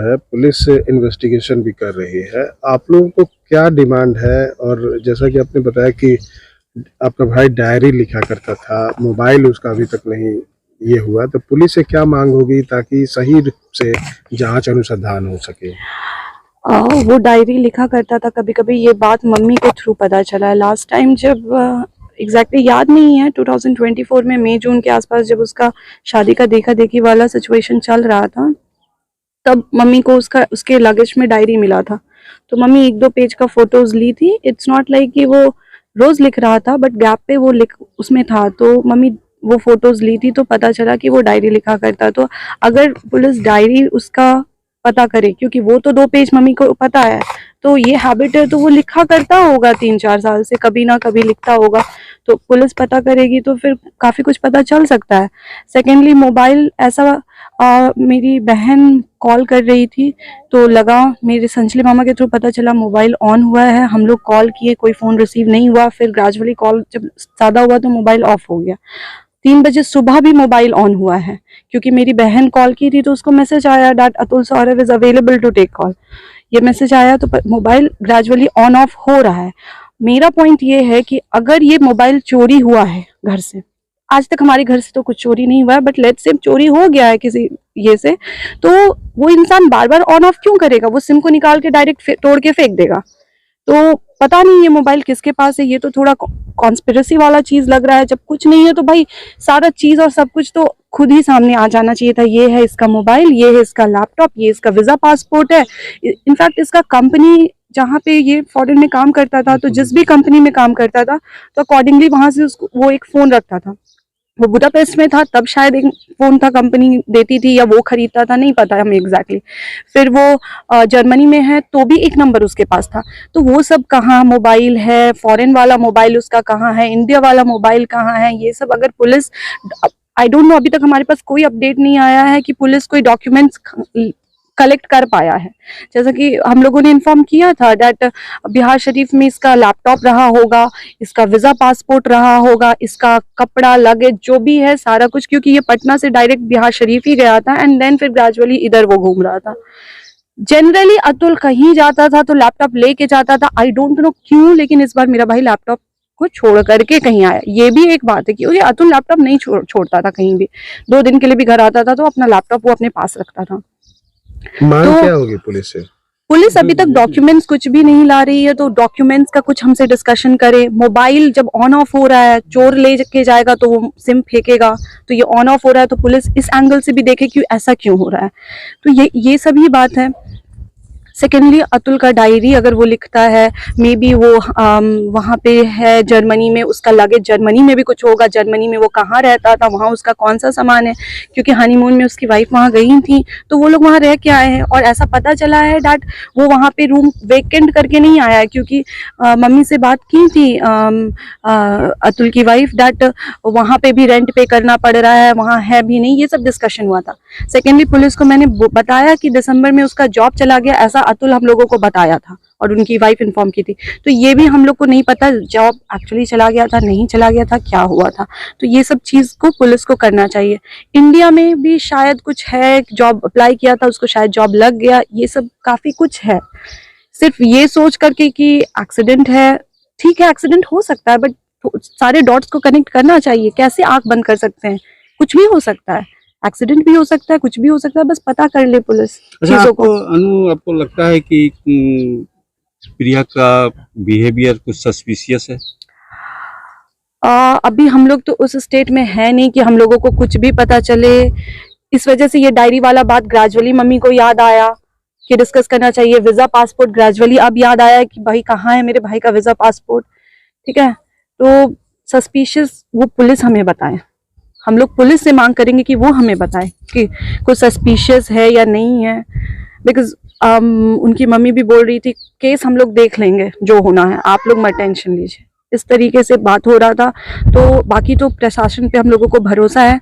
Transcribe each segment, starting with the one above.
है, police investigation भी कर रही है। आप लोगों को क्या डिमांड है? और जैसा कि आपने बताया कि आपका भाई डायरी लिखा करता था, मोबाइल उसका अभी तक नहीं ये हुआ, तो पुलिस से क्या मांग होगी ताकि सही रूप से जांच अनुसंधान हो सके? वो डायरी लिखा करता था। कभी कभी ये बात मम्मी के थ्रू पता चला है। लास्ट टाइम जब एग्जैक्टली याद नहीं है, 2024 में मई जून के आसपास जब उसका शादी का देखा देखी वाला सिचुएशन चल रहा था, तब मम्मी को उसके लगेज में डायरी मिला था। तो मम्मी 1-2 पेज का फोटोज ली थी। इट्स नॉट लाइक कि वो रोज लिख रहा था, बट गैप पे वो लिख उसमें था। तो मम्मी वो फोटोज ली थी तो पता चला कि वो डायरी लिखा करता। तो अगर पुलिस डायरी उसका पता करे, क्योंकि वो तो 2 पेज मम्मी को पता है, तो ये हैबिट है, तो वो लिखा करता होगा 3-4 साल से, कभी ना कभी लिखता होगा। तो पुलिस पता करेगी तो फिर काफ़ी कुछ पता चल सकता है। सेकेंडली, मोबाइल ऐसा मेरी बहन कॉल कर रही थी तो लगा, मेरे संजली मामा के थ्रू पता चला मोबाइल ऑन हुआ है। हम लोग कॉल किए, कोई फ़ोन रिसीव नहीं हुआ। फिर ग्रेजुअली कॉल जब ज़्यादा हुआ तो मोबाइल ऑफ हो गया। 3 बजे सुबह भी मोबाइल ऑन हुआ है, क्योंकि मेरी बहन कॉल की थी तो उसको मैसेज आया that Atul Saurabh is available to take call. ये मैसेज आया तो मोबाइल ग्रेजुअली ऑन ऑफ हो रहा है। मेरा पॉइंट ये है कि अगर ये मोबाइल चोरी हुआ है घर से, आज तक हमारे घर से तो कुछ चोरी नहीं हुआ है, बट लेट्स से चोरी हो गया है किसी ये से, तो वो इंसान बार बार ऑन ऑफ क्यों करेगा? वो सिम को निकाल के डायरेक्ट तोड़ के फेंक देगा। तो पता नहीं ये मोबाइल किसके पास है। ये तो थोड़ा कॉन्स्पिरेसी वाला चीज लग रहा है। जब कुछ नहीं है तो भाई सारा चीज और सब कुछ तो खुद ही सामने आ जाना चाहिए था। ये है इसका मोबाइल, ये है इसका लैपटॉप, ये इसका वीजा पासपोर्ट है। इनफैक्ट इसका कंपनी जहाँ पे ये फॉरेन में काम करता था, तो जिस भी कंपनी में काम करता था तो अकॉर्डिंगली वहां से उसको वो एक फोन रखता था। वो बुडापेस्ट में था तब शायद एक फोन था, कंपनी देती थी या वो खरीदता था, नहीं पता हमें एग्जैक्टली। फिर वो जर्मनी में है तो भी एक नंबर उसके पास था। तो वो सब कहाँ मोबाइल है, फॉरेन वाला मोबाइल उसका कहाँ है, इंडिया वाला मोबाइल कहाँ है, ये सब अगर पुलिस, आई डोंट नो, अभी तक हमारे पास कोई अपडेट नहीं आया है कि पुलिस कोई डॉक्यूमेंट्स कलेक्ट कर पाया है। जैसा कि हम लोगों ने इन्फॉर्म किया था दैट बिहार शरीफ में इसका लैपटॉप रहा होगा, इसका वीजा पासपोर्ट रहा होगा, इसका कपड़ा लगेज जो भी है सारा कुछ, क्योंकि ये पटना से डायरेक्ट बिहार शरीफ ही गया था एंड देन फिर ग्रेजुअली इधर वो घूम रहा था। जनरली अतुल कहीं जाता था तो लैपटॉप लेके जाता था, आई डोंट नो क्यों, लेकिन इस बार मेरा भाई लैपटॉप को छोड़ करके कहीं आया। ये भी एक बात है कि अतुल लैपटॉप नहीं छोड़ता था कहीं भी। 2 दिन के लिए भी घर आता था तो अपना लैपटॉप वो अपने पास रखता था। मांग तो क्या होगी पुलिस से? पुलिस अभी तक डॉक्यूमेंट्स कुछ भी नहीं ला रही है, तो डॉक्यूमेंट्स का कुछ हमसे डिस्कशन करे। मोबाइल जब ऑन ऑफ हो रहा है, चोर ले के जाएगा तो वो सिम फेंकेगा, तो ये ऑन ऑफ हो रहा है तो पुलिस इस एंगल से भी देखे कि ऐसा क्यों हो रहा है। तो ये सभी बात है। सेकेंडली, अतुल का डायरी अगर वो लिखता है, मे बी वो वहाँ पे है जर्मनी में, उसका लगेज जर्मनी में भी कुछ होगा। जर्मनी में वो कहाँ रहता था, वहाँ उसका कौन सा सामान है, क्योंकि हनीमून में उसकी वाइफ वहाँ गई थी तो वो लोग वहाँ रह के आए हैं। और ऐसा पता चला है डैट वो वहाँ पे रूम वेकेंट करके नहीं आया है, क्योंकि मम्मी से बात की थी अतुल की वाइफ डैट वहाँ पे भी रेंट पे करना पड़ रहा है, वहाँ है भी नहीं, ये सब डिस्कशन हुआ था। सेकेंडली, पुलिस को मैंने बताया कि दिसंबर में उसका जॉब चला गया, ऐसा अतुल हम लोगों को बताया था और उनकी वाइफ इन्फॉर्म की थी। तो ये भी हम लोग को नहीं पता जॉब एक्चुअली चला गया था, नहीं चला गया था, क्या हुआ था। तो ये सब चीज को पुलिस को करना चाहिए। इंडिया में भी शायद कुछ है, जॉब अप्लाई किया था उसको शायद जॉब लग गया, ये सब काफी कुछ है। सिर्फ ये सोच करके कि एक्सीडेंट है, ठीक है एक्सीडेंट हो सकता है, बट सारे डॉट्स को कनेक्ट करना चाहिए। कैसे आंख बंद कर सकते हैं? कुछ भी हो सकता है, एक्सीडेंट भी हो सकता है, कुछ भी हो सकता है, बस पता कर ले पुलिस चीजों को। अनु, आपको लगता है कि प्रिया का बिहेवियर कुछ सस्पिशियस है? अभी हम लोग तो उस स्टेट में है नहीं कि हम लोगों को कुछ भी पता चले। इस वजह से ये डायरी वाला बात ग्रेजुअली मम्मी को याद आया कि डिस्कस करना चाहिए। वीजा पासपोर्ट ग्रेजुअली अब याद आया कि भाई कहाँ है मेरे भाई का वीजा पासपोर्ट। ठीक है, तो सस्पिशियस वो पुलिस हमें बताए। हम लोग पुलिस से मांग करेंगे कि वो हमें बताए कि कुछ सस्पिशियस है या नहीं है। बिकॉज उनकी मम्मी भी बोल रही थी केस हम लोग देख लेंगे, जो होना है आप लोग मत टेंशन लीजिए, इस तरीके से बात हो रहा था। तो बाकी तो प्रशासन पे हम लोगों को भरोसा है,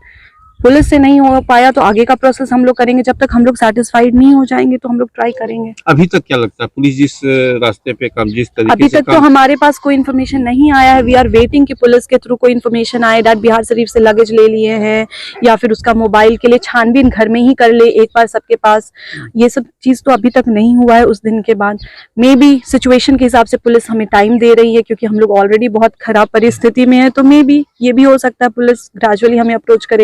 पुलिस से नहीं हो पाया तो आगे का प्रोसेस हम लोग करेंगे। जब तक हम लोग सेटिस्फाइड नहीं हो जाएंगे तो हम लोग ट्राई करेंगे। अभी तक क्या लगता है पुलिस जिस रास्ते पे काम, जिस तरीके अभी से तक तो काम, हमारे पास कोई इन्फॉर्मेशन नहीं आया है। वी आर वेटिंग कि पुलिस के थ्रू कोई इन्फॉर्मेशन आए दैट बिहार शरीफ से लगेज ले लिए हैं या फिर उसका मोबाइल के लिए छानबीन घर में ही कर ले एक बार सबके पास। ये सब चीज तो अभी तक नहीं हुआ है। उस दिन के बाद मे बी सिचुएशन के हिसाब से पुलिस हमें टाइम दे रही है क्योंकि हम लोग ऑलरेडी बहुत खराब परिस्थिति में है, तो मे बी ये भी हो सकता है पुलिस ग्रेजुअली हमें अप्रोच करे।